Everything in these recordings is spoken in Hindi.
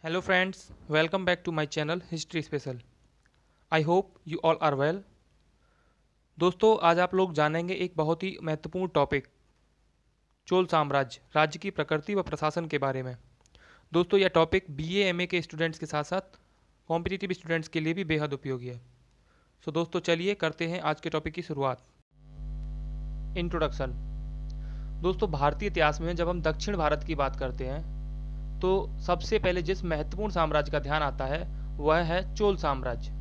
Hello friends, welcome back to my channel History Special. I hope you all are well. दोस्तों आज आप लोग जानेंगे एक बहुत ही महत्वपूर्ण टॉपिक चोल साम्राज्य राज्य की प्रकृति व प्रशासन के बारे में। दोस्तों यह टॉपिक BA MA के स्टूडेंट्स के साथ साथ कॉम्पिटिटिव स्टूडेंट्स के लिए भी बेहद उपयोगी है। सो दोस्तों चलिए करते हैं आज के टॉपिक की शुरुआत। इंट्रोडक्शन। दोस्तों भारतीय इतिहास में जब हम दक्षिण भारत की बात करते हैं तो सबसे पहले जिस महत्वपूर्ण साम्राज्य का ध्यान आता है वह है चोल साम्राज्य।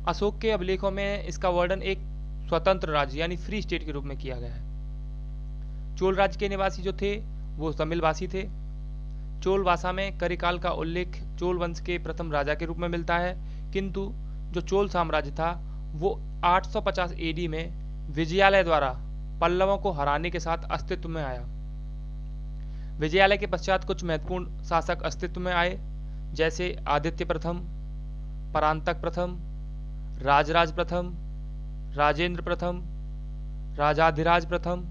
अशोक के अभिलेखों में इसका वर्णन एक स्वतंत्र राज्य यानी फ्री स्टेट के रूप में किया गया है। चोल राज्य के निवासी जो थे वो तमिलवासी थे। चोल भाषा में करिकाल का उल्लेख चोल वंश के प्रथम राजा के रूप में मिलता है, किंतु जो चोल साम्राज्य था वो 850 AD में विजयालय द्वारा पल्लवों को हराने के साथ अस्तित्व में आया। विजयालय के पश्चात कुछ महत्वपूर्ण शासक अस्तित्व में आए, जैसे आदित्य प्रथम, परांतक प्रथम, राजराज प्रथम, राजेंद्र प्रथम, राजाधिराज प्रथम,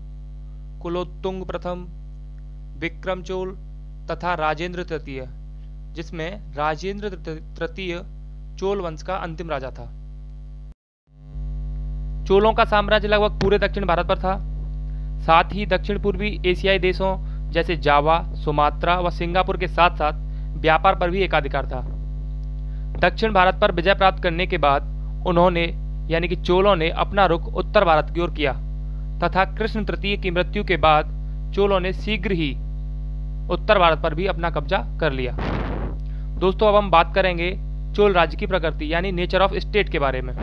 कुलोत्तुंग प्रथम, विक्रम चोल तथा राजेंद्र तृतीय, जिसमें राजेंद्र तृतीय चोल वंश का अंतिम राजा था। चोलों का साम्राज्य लगभग पूरे दक्षिण भारत पर था, साथ ही दक्षिण पूर्वी एशियाई देशों जैसे जावा, सुमात्रा व सिंगापुर के साथ साथ व्यापार पर भी एकाधिकार था। दक्षिण भारत पर विजय प्राप्त करने के बाद उन्होंने यानी कि चोलों ने अपना रुख उत्तर भारत की ओर किया तथा कृष्ण तृतीय की मृत्यु के बाद चोलों ने शीघ्र ही उत्तर भारत पर भी अपना कब्जा कर लिया। दोस्तों अब हम बात करेंगे चोल राज्य की प्रकृति यानी नेचर ऑफ स्टेट के बारे में।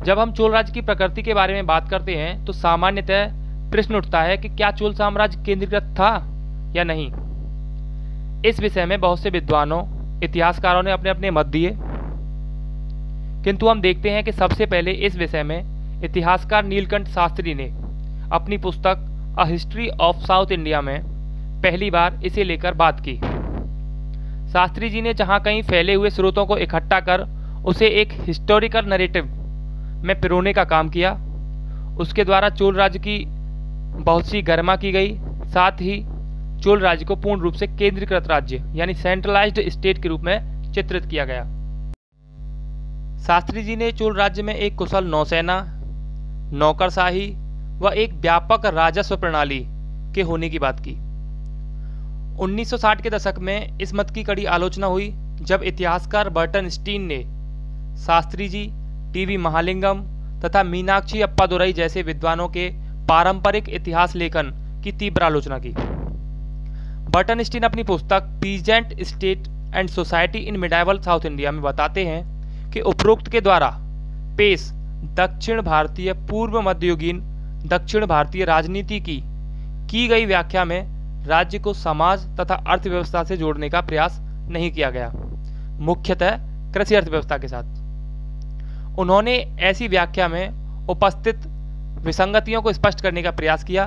जब हम चोल राज्य की प्रकृति के बारे में बात करते हैं तो सामान्यतः प्रश्न उठता है कि क्या चोल साम्राज्य केंद्रीकृत था या नहीं। इस विषय में बहुत से विद्वानों इतिहासकारों ने अपने अपने मत दिए, किंतु हम देखते हैं कि सबसे पहले इस विषय में इतिहासकार नीलकंठ शास्त्री ने अपनी पुस्तक a history of south India में पहली बार इसे लेकर बात की। शास्त्री जी ने जहां कहीं फैले हुए स्रोतों को इकट्ठा कर उसे एक हिस्टोरिकल नरेटिव में पिरोने का काम किया। उसके द्वारा चोल राज्य की बहुत सी गरिमा की गई, साथ ही चोल राज्य को पूर्ण रूप से केंद्रीकृत राज्य यानी सेंट्रलाइज्ड स्टेट के रूप में चित्रित किया गया। शास्त्री जी ने चोल राज्य में एक कुशल नौसेना, नौकरशाही व एक व्यापक राजस्व प्रणाली के होने की बात की। 1960 के दशक में इस मत की कड़ी आलोचना हुई जब इतिहासकार बर्टन स्टीन ने शास्त्री जी, टीवी महालिंगम तथा मीनाक्षी अप्पादुरई जैसे विद्वानों के पारंपरिक इतिहास लेखन की तीव्र आलोचना की। बर्टन स्टीन अपनी पुस्तक peasant state and society in medieval south India में बताते हैं कि उपरोक्त के द्वारा पेश दक्षिण भारतीय पूर्व मध्ययुगीन दक्षिण भारतीय राजनीति की गई व्याख्या में राज्य को समाज तथा अर्थव्यवस्था से जोड़ने का प्रयास नहीं किया गया, मुख्यतः कृषि अर्थव्यवस्था के साथ। उन्होंने ऐसी व्याख्या में उपस्थित विसंगतियों को स्पष्ट करने का प्रयास किया,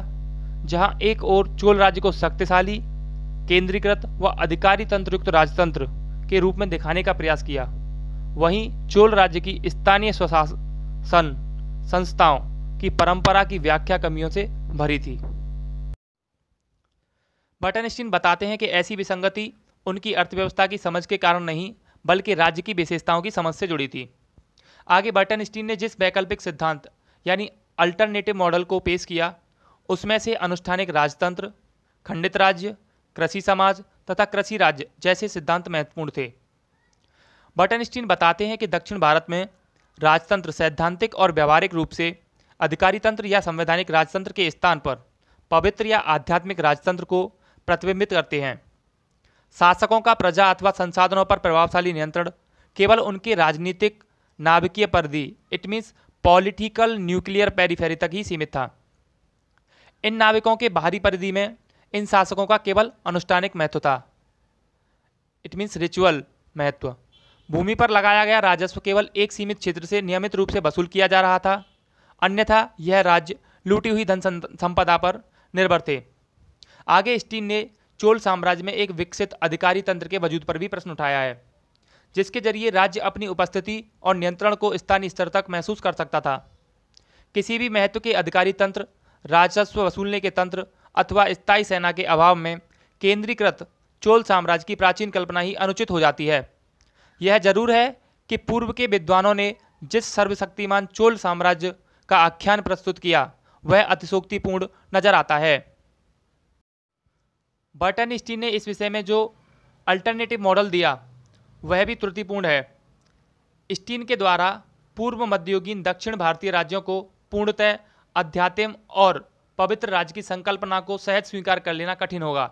जहां एक ओर चोल राज्य को शक्तिशाली, केंद्रीकृत व अधिकारी तंत्रयुक्त राजतंत्र के रूप में दिखाने का प्रयास किया, वहीं चोल राज्य की स्थानीय स्वशासन संस्थाओं की परंपरा की व्याख्या कमियों से भरी थी। बर्टनस्टीन बताते हैं कि ऐसी विसंगति उनकी अर्थव्यवस्था की समझ के कारण नहीं बल्कि राज्य की विशेषताओं की समझ से जुड़ी थी। आगे बर्टनस्टीन ने जिस वैकल्पिक सिद्धांत यानी अल्टरनेटिव मॉडल को पेश किया उसमें से अनुष्ठानिक राजतंत्र, खंडित राज्य, कृषि समाज तथा कृषि राज्य जैसे सिद्धांत महत्वपूर्ण थे। बर्टनस्टीन बताते हैं कि दक्षिण भारत में राजतंत्र सैद्धांतिक और व्यावहारिक रूप से अधिकारी तंत्र या संवैधानिक राजतंत्र के स्थान पर पवित्र या आध्यात्मिक राजतंत्र को प्रतिबिंबित करते हैं। शासकों का प्रजा अथवा संसाधनों पर प्रभावशाली नियंत्रण केवल उनके राजनीतिक नाभिकीय परिधि it means political nuclear periphery तक ही सीमित था। इन नाविकों के बाहरी परिधि में इन शासकों का केवल अनुष्ठानिक महत्व था, इट मीन्स रिचुअल महत्व। भूमि पर लगाया गया राजस्व केवल एक सीमित क्षेत्र से नियमित रूप से वसूल किया जा रहा था, अन्यथा यह राज्य लूटी हुई धन संपदा पर निर्भर थे। आगे स्टीन ने चोल साम्राज्य में एक विकसित अधिकारी तंत्र के वजूद पर भी प्रश्न उठाया है, जिसके जरिए राज्य अपनी उपस्थिति और नियंत्रण को स्थानीय स्तर तक महसूस कर सकता था। किसी भी महत्व के अधिकारी तंत्र, राजस्व वसूलने के तंत्र अथवा स्थायी सेना के अभाव में केंद्रीकृत चोल साम्राज्य की प्राचीन कल्पना ही अनुचित हो जाती है। यह जरूर है कि पूर्व के विद्वानों ने जिस सर्वशक्तिमान चोल साम्राज्य का आख्यान प्रस्तुत किया वह अतिशोक्तिपूर्ण नजर आता है। बर्टनस्टीन ने इस विषय में जो अल्टरनेटिव मॉडल दिया वह भी त्रुटिपूर्ण है। स्टीन के द्वारा पूर्व मध्ययुगीन दक्षिण भारतीय राज्यों को पूर्णतः अध्यात्म और पवित्र राज्य की संकल्पना को सहज स्वीकार कर लेना कठिन होगा।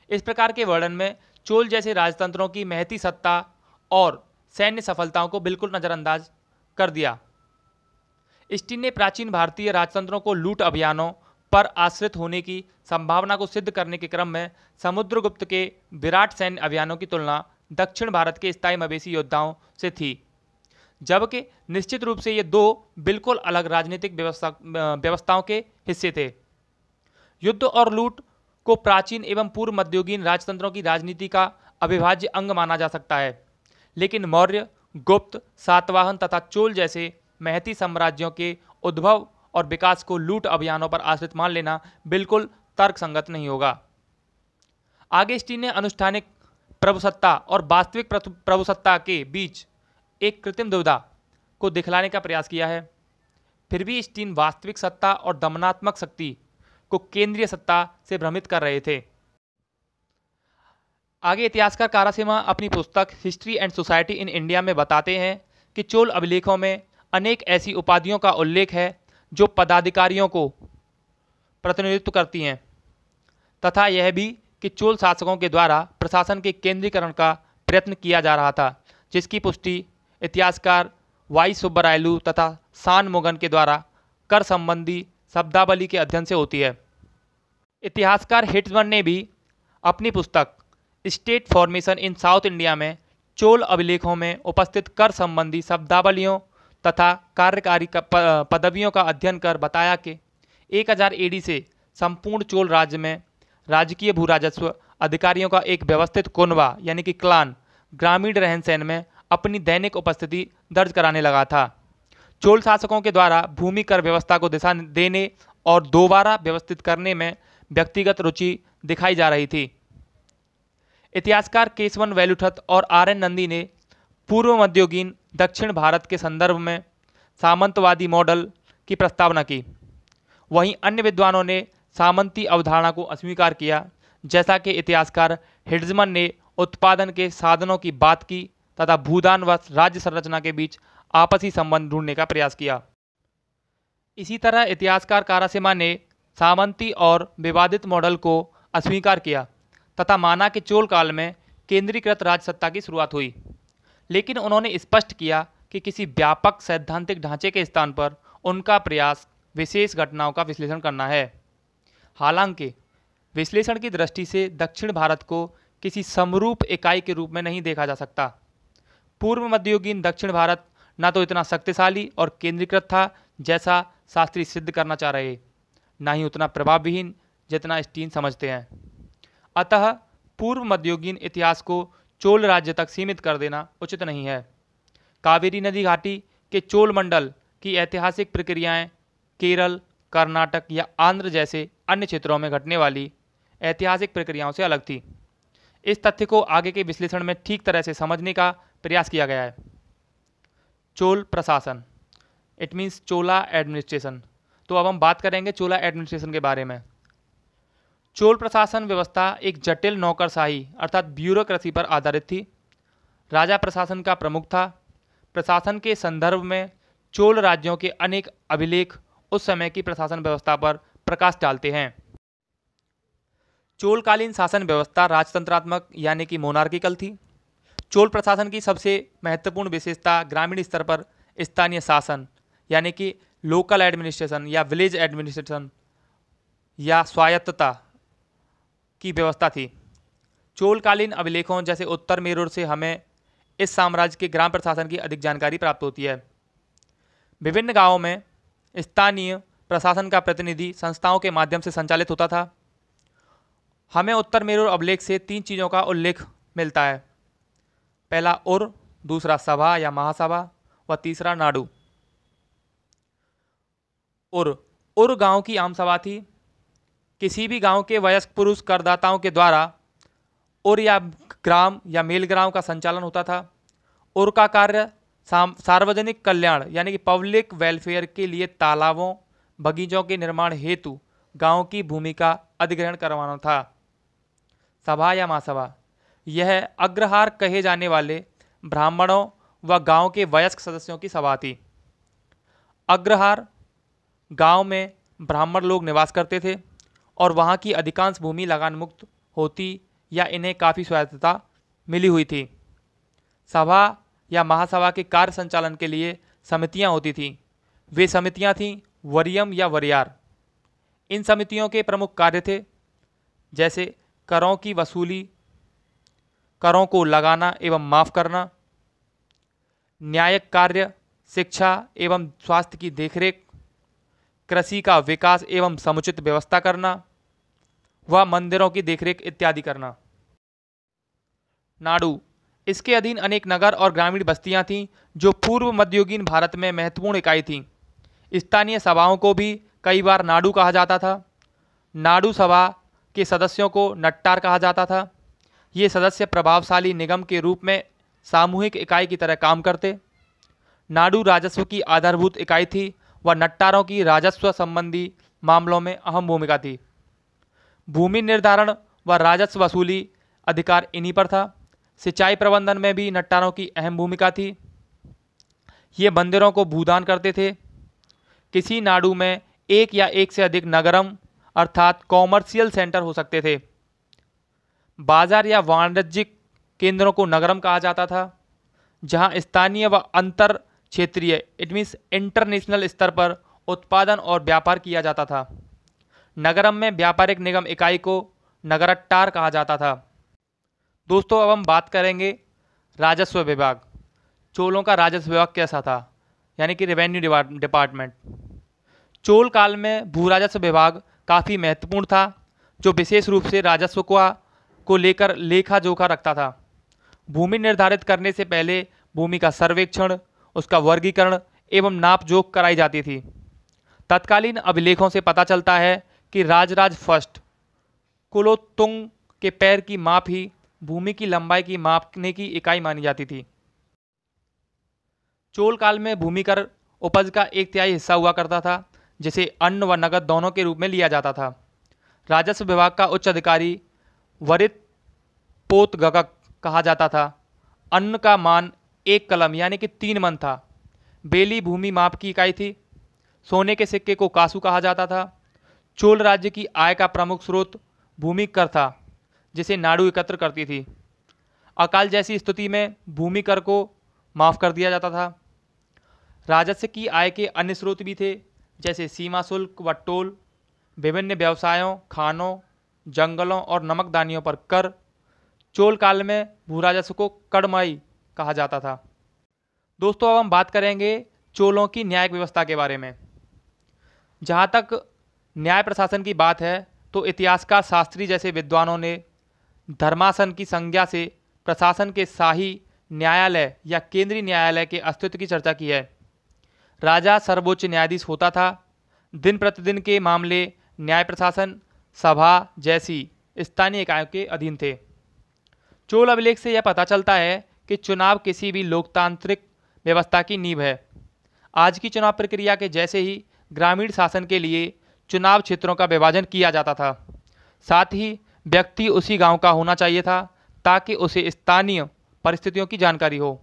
इस प्रकार के वर्णन में चोल जैसे राजतंत्रों की महती सत्ता और सैन्य सफलताओं को बिल्कुल नज़रअंदाज कर दिया। स्टीन ने प्राचीन भारतीय राजतंत्रों को लूट अभियानों पर आश्रित होने की संभावना को सिद्ध करने के क्रम में समुद्रगुप्त के विराट सैन्य अभियानों की तुलना दक्षिण भारत के स्थायी मवेशी योद्धाओं से थी, जबकि निश्चित रूप से ये दो बिल्कुल अलग राजनीतिक व्यवस्थाओं के हिस्से थे। युद्ध और लूट को प्राचीन एवं पूर्व मध्ययुगीन राजतंत्रों की राजनीति का अविभाज्य अंग माना जा सकता है, लेकिन मौर्य, गुप्त, सातवाहन तथा चोल जैसे महती साम्राज्यों के उद्भव और विकास को लूट अभियानों पर आश्रित मान लेना बिल्कुल तर्कसंगत नहीं होगा। आगे स्टीन ने अनुष्ठानिक प्रभुसत्ता और वास्तविक प्रभुसत्ता के बीच एक कृत्रिम दुविधा को दिखलाने का प्रयास किया है। फिर भी स्टीन वास्तविक सत्ता और दमनात्मक शक्ति को केंद्रीय सत्ता से भ्रमित कर रहे थे। आगे इतिहासकार कारासेमा अपनी पुस्तक history and society in India में बताते हैं कि चोल अभिलेखों में अनेक ऐसी उपाधियों का उल्लेख है जो पदाधिकारियों को प्रतिनिधित्व करती हैं, तथा यह भी कि चोल शासकों के द्वारा प्रशासन के केंद्रीकरण का प्रयत्न किया जा रहा था, जिसकी पुष्टि इतिहासकार वाई सुब्बारायलु तथा सान मोगन के द्वारा कर संबंधी शब्दावली के अध्ययन से होती है। इतिहासकार हिट्जमन ने भी अपनी पुस्तक स्टेट फॉर्मेशन इन साउथ इंडिया में चोल अभिलेखों में उपस्थित कर संबंधी शब्दावलियों तथा कार्यकारी पदवियों का अध्ययन कर बताया कि 1000 एडी से संपूर्ण चोल राज्य में राजकीय भूराजस्व अधिकारियों का एक व्यवस्थित कुनबा यानी कि क्लान ग्रामीण रहन सहन में अपनी दैनिक उपस्थिति दर्ज कराने लगा था। चोल शासकों के द्वारा भूमि कर व्यवस्था को दिशा देने और दोबारा व्यवस्थित करने में व्यक्तिगत रुचि दिखाई जा रही थी। इतिहासकार केशवन वेलुठत और आर एन नंदी ने पूर्व मध्ययुगीन दक्षिण भारत के संदर्भ में सामंतवादी मॉडल की प्रस्तावना की। वहीं अन्य विद्वानों ने सामंती अवधारणा को अस्वीकार किया, जैसा कि इतिहासकार हिट्जमन ने उत्पादन के साधनों की बात की तथा भूदान व राज्य संरचना के बीच आपसी संबंध ढूंढने का प्रयास किया। इसी तरह इतिहासकार कारासेमा ने सामंती और विवादित मॉडल को अस्वीकार किया तथा माना कि चोल काल में केंद्रीकृत राजसत्ता की शुरुआत हुई, लेकिन उन्होंने स्पष्ट किया कि किसी व्यापक सैद्धांतिक ढांचे के स्थान पर उनका प्रयास विशेष घटनाओं का विश्लेषण करना है। हालांकि विश्लेषण की दृष्टि से दक्षिण भारत को किसी समरूप इकाई के रूप में नहीं देखा जा सकता। पूर्व मध्ययुगीन दक्षिण भारत न तो इतना शक्तिशाली और केंद्रीकृत था जैसा शास्त्री सिद्ध करना चाह रहे, न ही उतना प्रभावविहीन जितना स्टीन समझते हैं। अतः पूर्व मध्ययुगीन इतिहास को चोल राज्य तक सीमित कर देना उचित नहीं है। कावेरी नदी घाटी के चोल मंडल की ऐतिहासिक प्रक्रियाएं केरल, कर्नाटक या आंध्र जैसे अन्य क्षेत्रों में घटने वाली ऐतिहासिक प्रक्रियाओं से अलग थी। इस तथ्य को आगे के विश्लेषण में ठीक तरह से समझने का प्रयास किया गया है। चोल प्रशासन, इट मीन्स चोला एडमिनिस्ट्रेशन। तो अब हम बात करेंगे चोला एडमिनिस्ट्रेशन के बारे में। चोल प्रशासन व्यवस्था एक जटिल नौकरशाही अर्थात ब्यूरोक्रेसी पर आधारित थी। राजा प्रशासन का प्रमुख था। प्रशासन के संदर्भ में चोल राज्यों के अनेक अभिलेख उस समय की प्रशासन व्यवस्था पर प्रकाश डालते हैं। चोलकालीन शासन व्यवस्था राजतंत्रात्मक यानी कि मोनार्किकल थी। चोल प्रशासन की सबसे महत्वपूर्ण विशेषता ग्रामीण स्तर पर स्थानीय शासन यानी कि लोकल एडमिनिस्ट्रेशन या विलेज एडमिनिस्ट्रेशन या स्वायत्तता की व्यवस्था थी। चोलकालीन अभिलेखों जैसे उत्तर मेरूर से हमें इस साम्राज्य के ग्राम प्रशासन की अधिक जानकारी प्राप्त होती है। विभिन्न गांवों में स्थानीय प्रशासन का प्रतिनिधि संस्थाओं के माध्यम से संचालित होता था। हमें उत्तर मेरूर अभिलेख से 3 चीज़ों का उल्लेख मिलता है। पहला उर, दूसरा सभा या महासभा व तीसरा नाडु। उर गांव की आम सभा थी। किसी भी गांव के वयस्क पुरुष करदाताओं के द्वारा उर या ग्राम या मेलग्राम का संचालन होता था। उर का कार्य सार्वजनिक कल्याण यानी कि पब्लिक वेलफेयर के लिए तालाबों बगीचों के निर्माण हेतु गांव की भूमि का अधिग्रहण करवाना था। सभा या महासभा, यह अग्रहार कहे जाने वाले ब्राह्मणों व गांव के वयस्क सदस्यों की सभा थी। अग्रहार गांव में ब्राह्मण लोग निवास करते थे और वहां की अधिकांश भूमि लगान मुक्त होती या इन्हें काफ़ी स्वायत्तता मिली हुई थी। सभा या महासभा के कार्य संचालन के लिए समितियां होती थीं। वे समितियां थीं वरीयम या वरियार। इन समितियों के प्रमुख कार्य थे जैसे करों की वसूली, करों को लगाना एवं माफ़ करना, न्यायिक कार्य, शिक्षा एवं स्वास्थ्य की देखरेख, कृषि का विकास एवं समुचित व्यवस्था करना व मंदिरों की देखरेख इत्यादि करना। नाडु, इसके अधीन अनेक नगर और ग्रामीण बस्तियां थीं जो पूर्व मध्ययुगीन भारत में महत्वपूर्ण इकाई थीं। स्थानीय सभाओं को भी कई बार नाडु कहा जाता था। नाडु सभा के सदस्यों को नट्टार कहा जाता था। ये सदस्य प्रभावशाली निगम के रूप में सामूहिक इकाई की तरह काम करते। नाडु राजस्व की आधारभूत इकाई थी व नट्टारों की राजस्व संबंधी मामलों में अहम भूमिका थी। भूमि निर्धारण व राजस्व वसूली अधिकार इन्हीं पर था। सिंचाई प्रबंधन में भी नट्टारों की अहम भूमिका थी। ये मंदिरों को भूदान करते थे। किसी नाडु में एक या एक से अधिक नगरम अर्थात कॉमर्शियल सेंटर हो सकते थे। बाजार या वाणिज्यिक केंद्रों को नगरम कहा जाता था, जहां स्थानीय व अंतर क्षेत्रीय इट मीन्स इंटरनेशनल स्तर पर उत्पादन और व्यापार किया जाता था। नगरम में व्यापारिक निगम इकाई को नगरट्टार कहा जाता था। दोस्तों, अब हम बात करेंगे राजस्व विभाग। चोलों का राजस्व विभाग कैसा था, यानी कि रेवेन्यू डिपार्टमेंट। चोल काल में भू राजस्व विभाग काफ़ी महत्वपूर्ण था, जो विशेष रूप से राजस्व को लेकर लेखा जोखा रखता था। भूमि निर्धारित करने से पहले भूमि का सर्वेक्षण, उसका वर्गीकरण एवं नाप जोख कराई जाती थी। तत्कालीन अभिलेखों से पता चलता है कि राजराज फर्स्ट कुलोत्तुंग के पैर की माप ही भूमि की लंबाई की मापने की इकाई मानी जाती थी। चोल काल में भूमि कर उपज का 1/3 हिस्सा हुआ करता था, जिसे अन्न व नगद दोनों के रूप में लिया जाता था। राजस्व विभाग का उच्च अधिकारी वरित पोतगगक कहा जाता था। अन्न का मान 1 कलम यानी कि 3 मन था। बेली भूमि माप की इकाई थी। सोने के सिक्के को कासू कहा जाता था। चोल राज्य की आय का प्रमुख स्रोत भूमि कर था, जिसे नाडु एकत्र करती थी। अकाल जैसी स्थिति में भूमि कर को माफ कर दिया जाता था। राजस्व की आय के अन्य स्रोत भी थे, जैसे सीमा शुल्क व टोल, विभिन्न व्यवसायों, खानों, जंगलों और नमकदानियों पर कर। चोल काल में भू राजस्व को कड़माई कहा जाता था। दोस्तों, अब हम बात करेंगे चोलों की न्यायिक व्यवस्था के बारे में। जहाँ तक न्याय प्रशासन की बात है, तो इतिहासकार शास्त्री जैसे विद्वानों ने धर्मासन की संज्ञा से प्रशासन के शाही न्यायालय या केंद्रीय न्यायालय के अस्तित्व की चर्चा की है। राजा सर्वोच्च न्यायाधीश होता था। दिन प्रतिदिन के मामले न्याय प्रशासन, सभा जैसी स्थानीय इकाइयों के अधीन थे। चोल अभिलेख से यह पता चलता है कि चुनाव किसी भी लोकतांत्रिक व्यवस्था की नींव है। आज की चुनाव प्रक्रिया के जैसे ही ग्रामीण शासन के लिए चुनाव क्षेत्रों का विभाजन किया जाता था। साथ ही व्यक्ति उसी गांव का होना चाहिए था, ताकि उसे स्थानीय परिस्थितियों की जानकारी हो।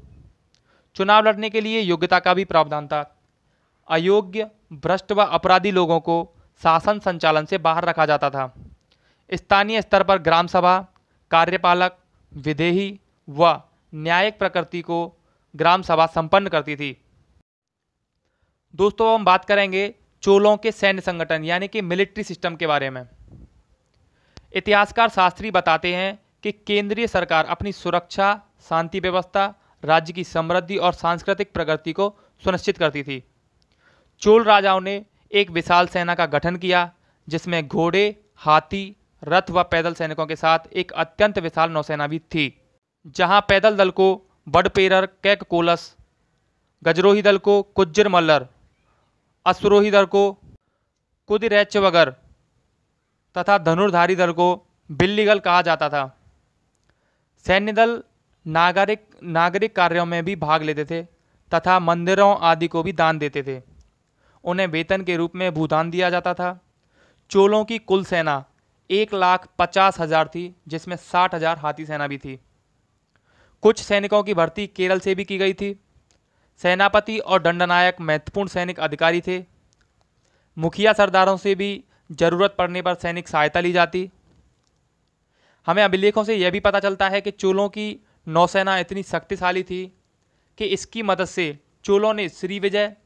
चुनाव लड़ने के लिए योग्यता का भी प्रावधान था। अयोग्य, भ्रष्ट व अपराधी लोगों को शासन संचालन से बाहर रखा जाता था। स्थानीय स्तर पर ग्राम सभा कार्यपालक, विधेयी व न्यायिक प्रकृति को ग्राम सभा संपन्न करती थी। दोस्तों, हम बात करेंगे चोलों के सैन्य संगठन यानी कि मिलिट्री सिस्टम के बारे में। इतिहासकार शास्त्री बताते हैं कि केंद्रीय सरकार अपनी सुरक्षा, शांति व्यवस्था, राज्य की समृद्धि और सांस्कृतिक प्रगति को सुनिश्चित करती थी। चोल राजाओं ने एक विशाल सेना का गठन किया, जिसमें घोड़े, हाथी, रथ व पैदल सैनिकों के साथ एक अत्यंत विशाल नौसेना भी थी। जहां पैदल दल को बडपेरर कैककोलस, गजरोही दल को कुज्जर मल्लर, अश्वरोही दल को कुदिरैच्चवगर तथा धनुर्धारी दल को बिल्लीगल कहा जाता था। सैन्य दल नागरिक नागरिक कार्यों में भी भाग लेते थे तथा मंदिरों आदि को भी दान देते थे। उन्हें वेतन के रूप में भूदान दिया जाता था। चोलों की कुल सेना 1,50,000 थी, जिसमें 60,000 हाथी सेना भी थी। कुछ सैनिकों की भर्ती केरल से भी की गई थी। सेनापति और दंडनायक महत्वपूर्ण सैनिक अधिकारी थे। मुखिया सरदारों से भी जरूरत पड़ने पर सैनिक सहायता ली जाती। हमें अभिलेखों से यह भी पता चलता है कि चोलों की नौसेना इतनी शक्तिशाली थी कि इसकी मदद से चोलों ने श्रीविजय,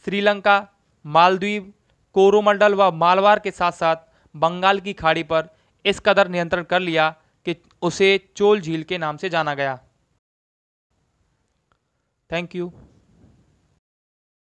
श्रीलंका, मालदीव, कोरोमंडल व मालवार के साथ साथ बंगाल की खाड़ी पर इस कदर नियंत्रण कर लिया कि उसे चोल झील के नाम से जाना गया। Thank you.